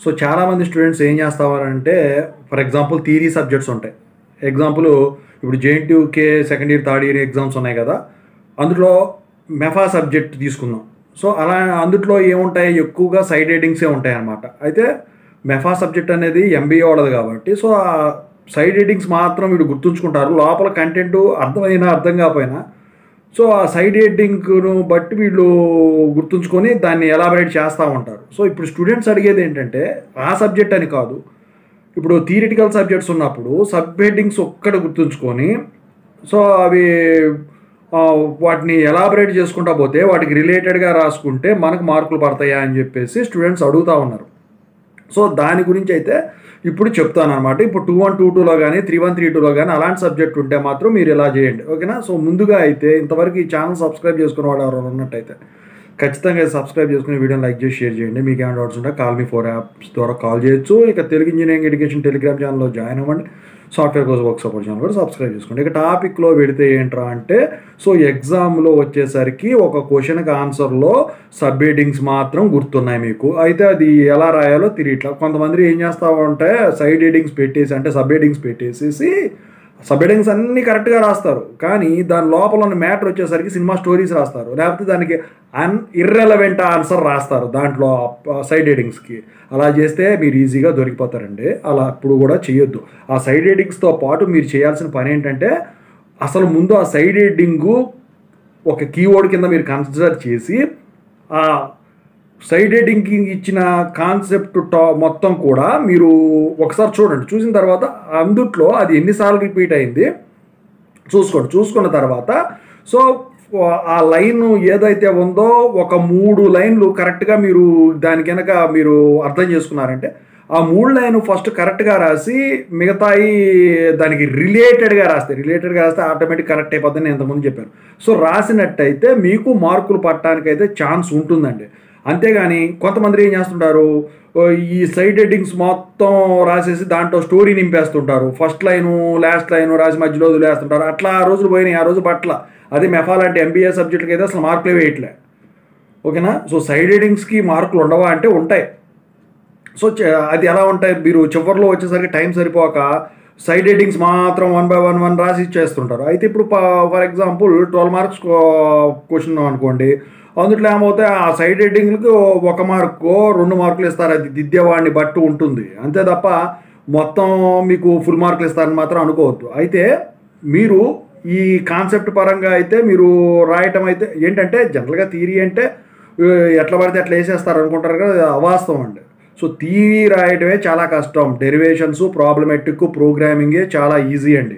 So చాలామంది students ఏం చేస్తారంటే ఫర్ ఎగ్జాంపుల్ థియరీ సబ్జెక్ట్స్ ఉంటాయి. ఎగ్జాంపుల్ ఇప్పుడు JNTUK second year third year exams ఉన్నాయి కదా, అందులో మెఫా సబ్జెక్ట్ తీసుకుందాం. సో అలా అందుట్లో ఏముంటాయి, ఎక్కువగా సైడ్ హెడ్డింగ్సే ఉంటాయి అన్నమాట. అయితే మెఫా సబ్జెక్ట్ అనేది ఎంబీఏ వాళ్ళది కాబట్టి సో ఆ సైడ్ హెడ్డింగ్స్ మాత్రం వీడు గుర్తుంచుకుంటారు, లోపల కంటెంట్ అర్థమైనా అర్థం కాకపోయినా. సో ఆ సైడ్ హెడ్డింగ్ను బట్టి వీళ్ళు గుర్తుంచుకొని దాన్ని ఎలాబరేట్ చేస్తూ ఉంటారు. సో ఇప్పుడు స్టూడెంట్స్ అడిగేది ఏంటంటే ఆ సబ్జెక్ట్ అని కాదు, ఇప్పుడు థియరిటికల్ సబ్జెక్ట్స్ ఉన్నప్పుడు సబ్ హెడ్డింగ్స్ ఒక్కటి గుర్తుంచుకొని సో అవి వాటిని ఎలాబరేట్ చేసుకుంటా పోతే వాటికి రిలేటెడ్గా రాసుకుంటే మనకు మార్కులు పడతాయా అని చెప్పేసి స్టూడెంట్స్ అడుగుతూ ఉన్నారు. సో దాని గురించి అయితే ఇప్పుడు చెప్తాను అనమాట. ఇప్పుడు 2122లో కానీ 3132లో కానీ అలాంటి సబ్జెక్ట్ ఉంటే మాత్రం మీరు ఇలా చేయండి, ఓకేనా. సో ముందుగా అయితే ఇంతవరకు ఈ ఛానల్ సబ్స్క్రైబ్ చేసుకున్న వాడు ఎవరైనా ఉన్నట్టయితే ఖచ్చితంగా సబ్స్క్రైబ్ చేసుకుని వీడియోని లైక్ చేసి షేర్ చేయండి. మీకు ఏమైనా డౌట్స్ ఉంటే కాల్ మీ 4 యాప్స్ ద్వారా కాల్ చేయొచ్చు. ఇక తెలుగు ఇంజనీరింగ్ ఎడ్యుకేషన్ టెలిగ్రామ్ ఛానల్లో జాయిన్ అవ్వండి. Software course work support channel కూడా సబ్స్క్రైబ్ చేసుకోండి. ఇక టాపిక్లో పెడితే ఏంట్రా అంటే సో ఎగ్జామ్లో వచ్చేసరికి ఒక క్వశ్చన్కి ఆన్సర్లో సబ్ హెడ్డింగ్స్ మాత్రం గుర్తున్నాయి మీకు. అయితే అది ఎలా రాయాలో తెలియట్లా. కొంతమంది ఏం చేస్తామంటే సైడ్ హెడ్డింగ్స్ పెట్టేసి అంటే సబ్ హెడ్డింగ్స్ పెట్టేసేసి సబ్ హెడ్డింగ్స్ అన్నీ కరెక్ట్గా రాస్తారు, కానీ దాని లోపల ఉన్న మ్యాటర్ వచ్చేసరికి సినిమా స్టోరీస్ రాస్తారు, లేకపోతే దానికి ఇర్రెలవెంట్ ఆన్సర్ రాస్తారు దాంట్లో సైడ్ హెడ్డింగ్స్కి. అలా చేస్తే మీరు ఈజీగా దొరికిపోతారండి. అలా అప్పుడు కూడా చేయొద్దు. ఆ సైడ్ హెడ్డింగ్స్తో పాటు మీరు చేయాల్సిన పని ఏంటంటే అసలు ముందు ఆ సైడ్ హెడ్డింగు ఒక కీవర్డ్ కింద మీరు కన్సిడర్ చేసి ఆ సైడ్ హెడ్డింగ్కి ఇచ్చిన కాన్సెప్ట్ మొత్తం కూడా మీరు ఒకసారి చూడండి. చూసిన తర్వాత అందుట్లో అది ఎన్నిసార్లు రిపీట్ అయింది చూసుకోండి. చూసుకున్న తర్వాత సో ఆ లైన్ ఏదైతే ఉందో ఒక 3 లైన్లు కరెక్ట్గా మీరు దాని కనుక మీరు అర్థం చేసుకున్నారంటే ఆ 3 లైన్ ఫస్ట్ కరెక్ట్గా రాసి మిగతాయి దానికి రిలేటెడ్గా రాస్తే ఆటోమేటిక్ కరెక్ట్ అయిపోద్దని నేను ఇంతకుముందు చెప్పాను. సో రాసినట్టయితే మీకు మార్కులు పట్టడానికైతే ఛాన్స్ ఉంటుందండి. అంతేగాని కొంతమంది ఏం చేస్తుంటారు, ఈ సైడ్ హెడ్డింగ్స్ మొత్తం రాసేసి దాంట్లో స్టోరీ నింపేస్తుంటారు, ఫస్ట్ లైను లాస్ట్ లైను రాసి మధ్యలో వదిలేస్తుంటారు. అట్లా ఆ రోజులు పోయినాయి, ఆ రోజు పట్ల. అది మెఫా లాంటి ఎంబీఏ సబ్జెక్టులకి అయితే అసలు మార్కులే వేయట్లే, ఓకేనా. సో సైడ్ హెడ్డింగ్స్కి మార్కులు ఉండవా అంటే ఉంటాయి. సో అది ఎలా ఉంటాయి, మీరు చివరిలో వచ్చేసరికి టైం సరిపోక సైడ్ హెడ్డింగ్స్ మాత్రం 1 by 1 రాసి ఇచ్చేస్తుంటారు. అయితే ఇప్పుడు ఫర్ ఎగ్జాంపుల్ 12 మార్క్స్ క్వశ్చన్ అనుకోండి, అందుట్లో ఏమవుతాయి ఆ సైడ్ హెడ్డింగ్లకు 1 మార్కు 2 మార్కులు ఇస్తారు, అది దిద్దేవాడిని బట్టి ఉంటుంది, అంతే తప్ప మొత్తం మీకు ఫుల్ మార్కులు ఇస్తారని మాత్రం అనుకోవద్దు. అయితే మీరు ఈ కాన్సెప్ట్ పరంగా అయితే మీరు రాయటం అయితే ఏంటంటే జనరల్గా థియరీ అంటే ఎట్లా పడితే అట్లా వేసేస్తారు అనుకుంటారు కదా, అది అవాస్తవం అండి. సో థియరీ రాయటమే చాలా కష్టం, డెరివేషన్స్ ప్రాబ్లమెటిక్ ప్రోగ్రామింగే చాలా ఈజీ అండి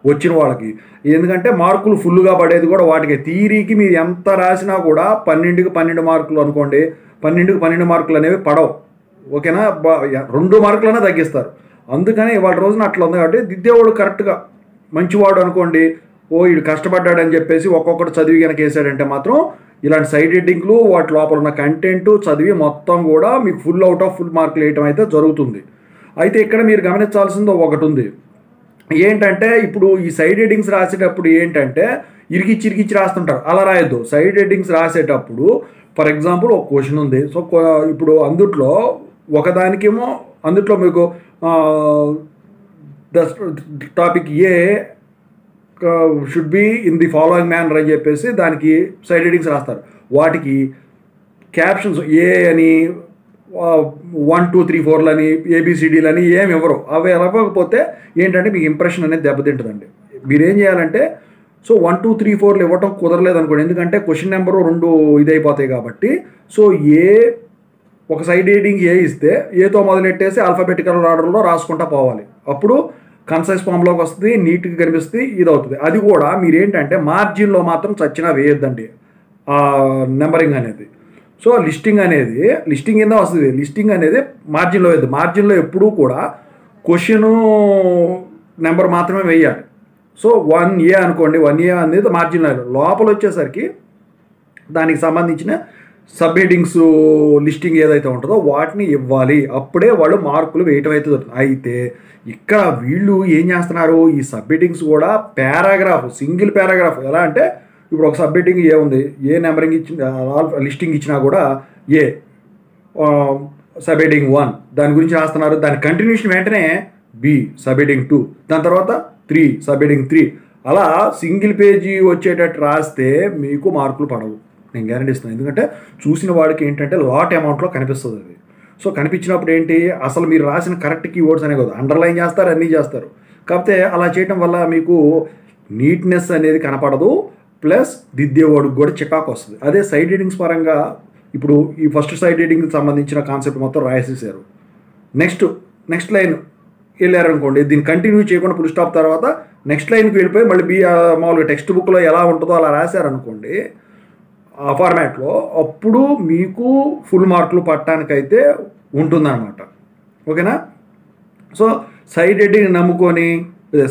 వచ్చిన వాళ్ళకి. ఎందుకంటే మార్కులు ఫుల్గా పడేది కూడా వాటికి. థియరీకి మీరు ఎంత రాసినా కూడా 12కి 12 మార్కులు అనుకోండి, 12కి 12 మార్కులు అనేవి పడవు, ఓకేనా. 2 మార్కులైనా తగ్గిస్తారు. అందుకని ఇవాళ రోజున అట్లా ఉంది కాబట్టి దిద్దేవాడు కరెక్ట్గా మంచివాడు అనుకోండి, వీడు కష్టపడ్డాడని చెప్పేసి ఒక్కొక్కటి చదివి కనుక వేసాడంటే మాత్రం ఇలాంటి సైడ్ హెడ్డింగ్లు వాటి లోపల ఉన్న కంటెంట్ చదివి మొత్తం కూడా మీకు ఫుల్ అవుట్ ఆఫ్ ఫుల్ మార్కులు వేయటం అయితే జరుగుతుంది. అయితే ఇక్కడ మీరు గమనించాల్సింది ఒకటి ఉంది, ఏంటంటే ఇప్పుడు ఈ సైడ్ హెడ్డింగ్స్ రాసేటప్పుడు ఏంటంటే ఇరికిచ్చి రాస్తుంటారు, అలా రాయొద్దు. సైడ్ హెడ్డింగ్స్ రాసేటప్పుడు ఫర్ ఎగ్జాంపుల్ ఒక క్వశ్చన్ ఉంది, సో ఇప్పుడు అందుట్లో ఒకదానికేమో అందుట్లో మీకు the topic A should be in the following manner అని చెప్పేసి దానికి సైడ్ హెడ్డింగ్స్ రాస్తారు. వాటికి క్యాప్షన్స్ ఏ అని 1 2 3 4లని ఏబిసిడీలని ఏమి ఇవ్వరు. అవి ఇవ్వకపోతే ఏంటంటే మీకు ఇంప్రెషన్ అనేది దెబ్బతింటుందండి. మీరేం చేయాలంటే సో 1 2 3 4లు ఇవ్వటం కుదరలేదు అనుకోండి, ఎందుకంటే క్వశ్చన్ నెంబరు 2 ఇదైపోతాయి కాబట్టి. సో ఒక సైడ్ హెడ్డింగ్ ఏ ఇస్తే ఏతో మొదలెట్టేసి ఆల్ఫాబెటికల్ ఆర్డర్లో రాసుకుంటా పోవాలి, అప్పుడు కన్సైజ్ ఫామ్లోకి వస్తుంది, నీట్గా కనిపిస్తుంది, ఇది అవుతుంది. అది కూడా మీరేంటంటే మార్జిన్లో మాత్రం చచ్చినా వేయొద్దండి నెంబరింగ్ అనేది. సో లిస్టింగ్ కింద వస్తుంది, లిస్టింగ్ అనేది మార్జిన్లో వేయద్దు. మార్జిన్లో ఎప్పుడూ కూడా క్వశ్చను నెంబర్ మాత్రమే వేయాలి. సో 1A అనుకోండి, 1A అనేది మార్జిన్లో లోపల వచ్చేసరికి దానికి సంబంధించిన సబ్ హెడ్డింగ్స్ లిస్టింగ్ ఏదైతే ఉంటుందో వాటిని ఇవ్వాలి, అప్పుడే వాళ్ళు మార్కులు వేయటం అయితే జరుగుతుంది. అయితే ఇక్కడ వీళ్ళు ఏం చేస్తున్నారు, ఈ సబ్ హెడ్డింగ్స్ కూడా పారాగ్రాఫ్, సింగిల్ పారాగ్రాఫ్. ఎలా అంటే ఇప్పుడు ఒక సబ్ హెడ్డింగ్ ఏ ఉంది, ఏ నెంబరింగ్ లిస్టింగ్ ఇచ్చినా కూడా ఏ సబ్ హెడింగ్ 1 దాని గురించి రాస్తున్నారు, దాని కంటిన్యూషన్ వెంటనే బి సబ్ హెడింగ్ 2, దాని తర్వాత 3 సబ్ హెడింగ్ 3, అలా సింగిల్ పేజీ వచ్చేటట్టు రాస్తే మీకు మార్కులు పడవు, నేను గ్యారెంటీ ఇస్తున్నాను. ఎందుకంటే చూసిన వాడికి ఏంటంటే లాట్ అమౌంట్లో కనిపిస్తుంది అది. సో కనిపించినప్పుడు ఏంటి, అసలు మీరు రాసిన కరెక్ట్ కీవర్డ్స్ అనే కాదు, అండర్లైన్ చేస్తారు, అన్నీ చేస్తారు. కాకపోతే అలా చేయటం వల్ల మీకు నీట్నెస్ అనేది కనపడదు, ప్లస్ దిద్దేవాడికి కూడా చికాకు వస్తుంది. అదే సైడ్ హెడింగ్స్ పరంగా ఇప్పుడు ఈ ఫస్ట్ సైడ్ హెడింగ్కి సంబంధించిన కాన్సెప్ట్ మొత్తం రాసేసారు, నెక్స్ట్ లైన్ వెళ్ళారనుకోండి, దీన్ని కంటిన్యూ చేయకుండా ఫుల్ స్టాప్ తర్వాత నెక్స్ట్ లైన్కి వెళ్ళిపోయి మళ్ళీ మామూలుగా టెక్స్ట్ బుక్లో ఎలా ఉంటుందో అలా రాశారనుకోండి ఆ ఫార్మాట్లో, అప్పుడు మీకు ఫుల్ మార్కులు పట్టడానికైతే ఉంటుందన్నమాట. ఓకేనా? సో సైడ్ హెడ్డింగ్ నమ్ముకొని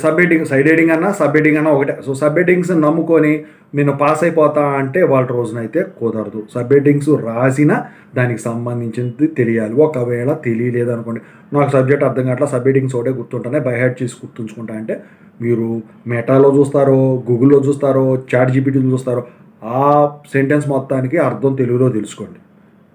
సైడ్ హెడ్డింగ్ అన్నా ఒకటే. సో సబ్ హెడ్డింగ్స్ నమ్ముకొని నేను పాస్ అయిపోతా అంటే వాళ్ళ రోజునైతే కుదరదు. సబ్ హెడ్డింగ్స్ రాసిన దానికి సంబంధించింది తెలియాలి. ఒకవేళ తెలియలేదు అనుకోండి, నాకు సబ్జెక్ట్ అర్థం కావట్లా, సబ్ హెడ్డింగ్స్ ఒకటే గుర్తుంటానే, బై హార్ట్ చేసి గుర్తుంచుకుంటా అంటే మీరు మెటాలో చూస్తారో, గూగుల్లో చూస్తారో, చాట్ జీపీటీలో చూస్తారో, ఆ సెంటెన్స్ మొత్తానికి అర్థం తెలుగులో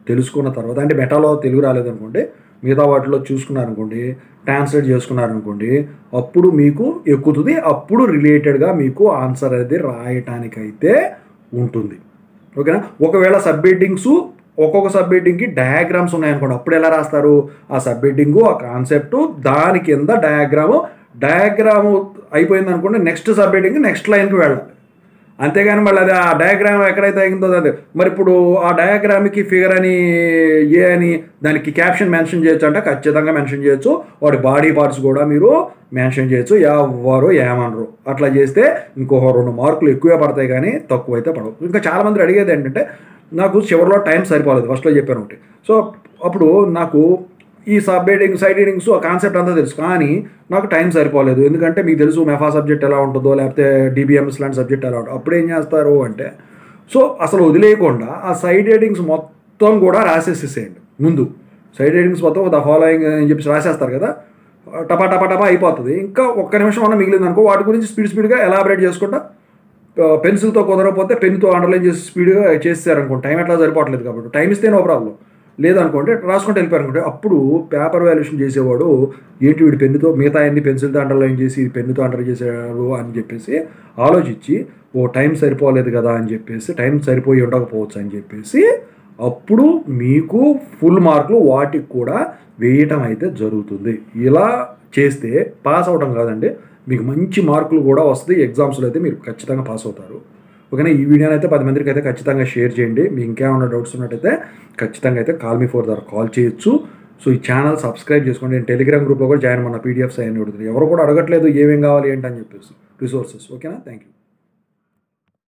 తెలుసుకున్న తర్వాత, అంటే మెటాలో తెలుగు రాలేదనుకోండి, మిగతా వాటిలో చూసుకున్నారనుకోండి, ట్రాన్స్లేట్ చేసుకున్నారనుకోండి, అప్పుడు మీకు ఎక్కుతుంది, అప్పుడు రిలేటెడ్గా మీకు ఆన్సర్ అనేది రాయటానికైతే ఉంటుంది. ఓకేనా? ఒకవేళ సబ్ హెడ్డింగ్స్ ఒక్కొక్క సబ్ హెడ్డింగ్కి డయాగ్రామ్స్ ఉన్నాయనుకోండి, అప్పుడు ఎలా రాస్తారు, ఆ సబ్ హెడ్డింగు, ఆ కాన్సెప్టు, దాని కింద డయాగ్రాము అయిపోయింది అనుకోండి, నెక్స్ట్ సబ్ హెడ్డింగ్ నెక్స్ట్ లైన్కి వెళ్ళాలి. అంతేగాని మళ్ళీ అది ఆ డయాగ్రామ్ ఎక్కడైతే అయిందో అది మరి ఇప్పుడు ఆ డయాగ్రామ్కి ఫిగర్ అని ఏ అని దానికి క్యాప్షన్ మెన్షన్ చేయొచ్చు అంటే ఖచ్చితంగా మెన్షన్ చేయొచ్చు, వాడి బాడీ పార్ట్స్ కూడా మీరు మెన్షన్ చేయొచ్చు, ఎవరు ఏమనరు. అట్లా చేస్తే ఇంకొక 2 మార్కులు ఎక్కువే పడతాయి కానీ తక్కువ అయితే పడవు. ఇంకా చాలామంది అడిగేది ఏంటంటే, నాకు చివరిలో టైం సరిపోలేదు, ఫస్ట్లో చెప్పాను ఒకటి. సో అప్పుడు నాకు ఈ సబ్ హెడ్డింగ్ సైడ్ హెడ్డింగ్స్ ఆ కాన్సెప్ట్ అంతా తెలుసు, కానీ నాకు టైం సరిపోలేదు. ఎందుకంటే మీకు తెలుసు మెఫా సబ్జెక్ట్ ఎలా ఉంటుందో, లేకపోతే డిబిఎంఎస్ లాంటి సబ్జెక్ట్ ఎలా ఉంటుందో. అప్పుడు ఏం చేస్తారు అంటే, సో అసలు వదిలేయకుండా ఆ సైడ్ హెడ్డింగ్స్ మొత్తం కూడా రాసేసేసేయండి. ముందు సైడ్ హెడ్డింగ్స్ మొత్తం ద ఫాలోయింగ్ అని చెప్పి రాసేస్తారు కదా, టపా అయిపోతుంది. ఇంకా ఒక్క నిమిషం అన్న మిగిలింది అనుకో, వాటి గురించి స్పీడ్గా ఎలాబరేట్ చేసుకుంటా, పెన్సిల్తో కుదరకపోతే పెన్తో అండర్లైన్ చేసి స్పీడ్గా చేసేసారనుకోండి, టైం ఎట్లా సరిపోవట్లేదు కాబట్టి, టైం ఇస్తే నో ప్రాబ్లం, లేదనుకోండి రాసుకుంటూ వెళ్ళిపోయారనుకోండి, అప్పుడు పేపర్ వాల్యుయేషన్ చేసేవాడు ఏంటి వీడి పెన్నుతో మిగతా అన్ని పెన్సిల్తో అండర్లైన్ చేసి పెన్నుతో అండర్ చేసేవాడు అని చెప్పేసి ఆలోచించి, టైం సరిపోలేదు కదా అని చెప్పేసి, టైం సరిపోయి ఉండకపోవచ్చు అని చెప్పేసి, అప్పుడు మీకు ఫుల్ మార్కులు వాటికి కూడా వేయటం అయితే జరుగుతుంది. ఇలా చేస్తే పాస్ అవడం కాదండి, మీకు మంచి మార్కులు కూడా వస్తాయి, ఎగ్జామ్స్లో అయితే మీరు ఖచ్చితంగా పాస్ అవుతారు. ఓకేనా? ఈ వీడియోని అయితే 10 మందికి అయితే ఖచ్చితంగా షేర్ చేయండి. మీకు ఇంకేమైనా డౌట్స్ ఉన్నట్టయితే ఖచ్చితంగా అయితే కాల్ మీ ఫోర్ ద్వారా కాల్ చేయొచ్చు. సో ఈ ఛానల్ సబ్స్క్రైబ్ చేసుకోండి. నేను టెలిగ్రామ్ గ్రూప్లో కూడా జాయిన్ అన్న, పీడిఎఫ్స్ అయ్యి అడుగుతుంది, ఎవరు కూడా అడగట్లేదు ఏమేం కావాలి ఏంటని చెప్పేసి రిసోర్సెస్. ఓకేనా? Thank you.